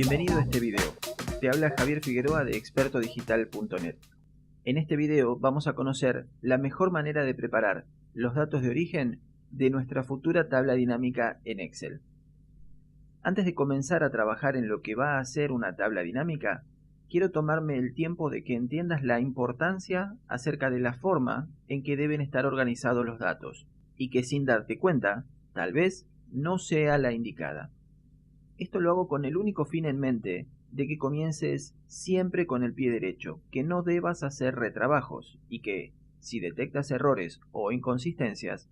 Bienvenido a este video. Te habla Javier Figueroa de expertodigital.net. En este video vamos a conocer la mejor manera de preparar los datos de origen de nuestra futura tabla dinámica en Excel. Antes de comenzar a trabajar en lo que va a ser una tabla dinámica, quiero tomarme el tiempo de que entiendas la importancia acerca de la forma en que deben estar organizados los datos, y que sin darte cuenta, tal vez no sea la indicada. Esto lo hago con el único fin en mente de que comiences siempre con el pie derecho, que no debas hacer retrabajos y que, si detectas errores o inconsistencias,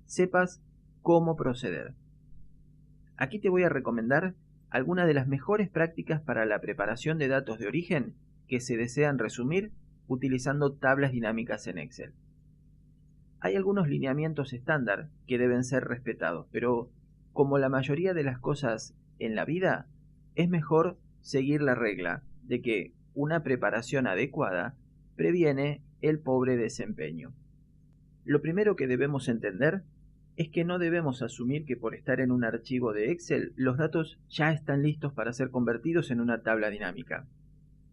sepas cómo proceder. Aquí te voy a recomendar algunas de las mejores prácticas para la preparación de datos de origen que se desean resumir utilizando tablas dinámicas en Excel. Hay algunos lineamientos estándar que deben ser respetados, pero como la mayoría de las cosas en la vida, es mejor seguir la regla de que una preparación adecuada previene el pobre desempeño. Lo primero que debemos entender es que no debemos asumir que por estar en un archivo de Excel los datos ya están listos para ser convertidos en una tabla dinámica.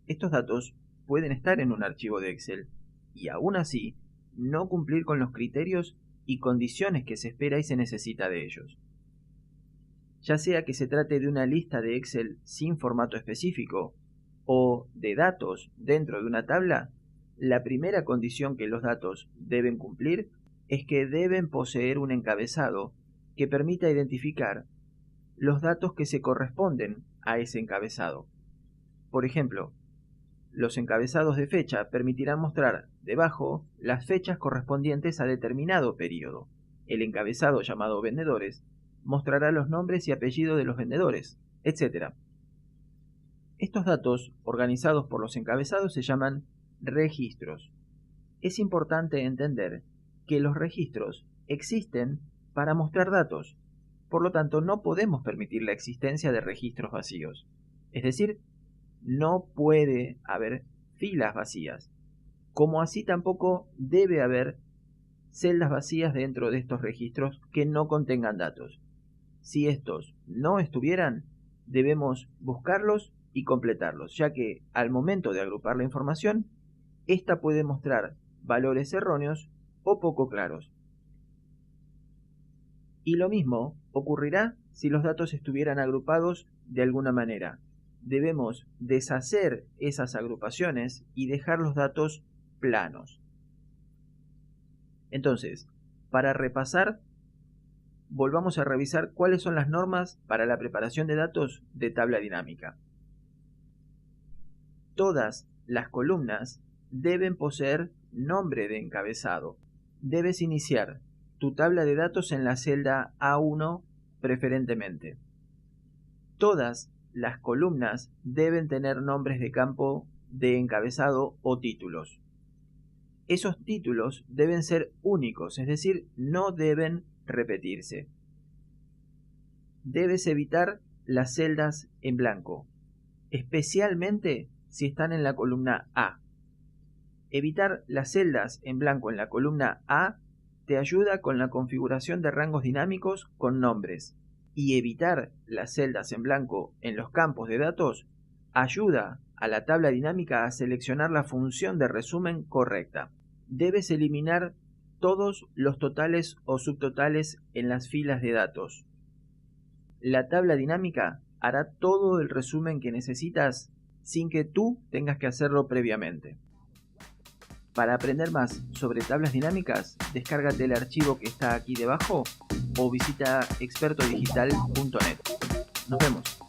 Estos datos pueden estar en un archivo de Excel y aún así no cumplir con los criterios y condiciones que se espera y se necesita de ellos. Ya sea que se trate de una lista de Excel sin formato específico o de datos dentro de una tabla, la primera condición que los datos deben cumplir es que deben poseer un encabezado que permita identificar los datos que se corresponden a ese encabezado. Por ejemplo, los encabezados de fecha permitirán mostrar debajo las fechas correspondientes a determinado periodo. El encabezado llamado vendedores mostrará los nombres y apellidos de los vendedores, etc. Estos datos, organizados por los encabezados, se llaman registros. Es importante entender que los registros existen para mostrar datos, por lo tanto no podemos permitir la existencia de registros vacíos. Es decir, no puede haber filas vacías, como así tampoco debe haber celdas vacías dentro de estos registros que no contengan datos. Si estos no estuvieran, debemos buscarlos y completarlos, ya que al momento de agrupar la información, esta puede mostrar valores erróneos o poco claros. Y lo mismo ocurrirá si los datos estuvieran agrupados de alguna manera. Debemos deshacer esas agrupaciones y dejar los datos planos. Entonces, para repasar, volvamos a revisar cuáles son las normas para la preparación de datos de tabla dinámica. Todas las columnas deben poseer nombre de encabezado. Debes iniciar tu tabla de datos en la celda A1 preferentemente. Todas las columnas deben tener nombres de campo de encabezado o títulos. Esos títulos deben ser únicos, es decir, no deben repetirse. Debes evitar las celdas en blanco, especialmente si están en la columna A. Evitar las celdas en blanco en la columna A te ayuda con la configuración de rangos dinámicos con nombres, y evitar las celdas en blanco en los campos de datos ayuda a la tabla dinámica a seleccionar la función de resumen correcta. Debes eliminar todos los totales o subtotales en las filas de datos. La tabla dinámica hará todo el resumen que necesitas sin que tú tengas que hacerlo previamente. Para aprender más sobre tablas dinámicas, descárgate el archivo que está aquí debajo o visita expertodigital.net. Nos vemos.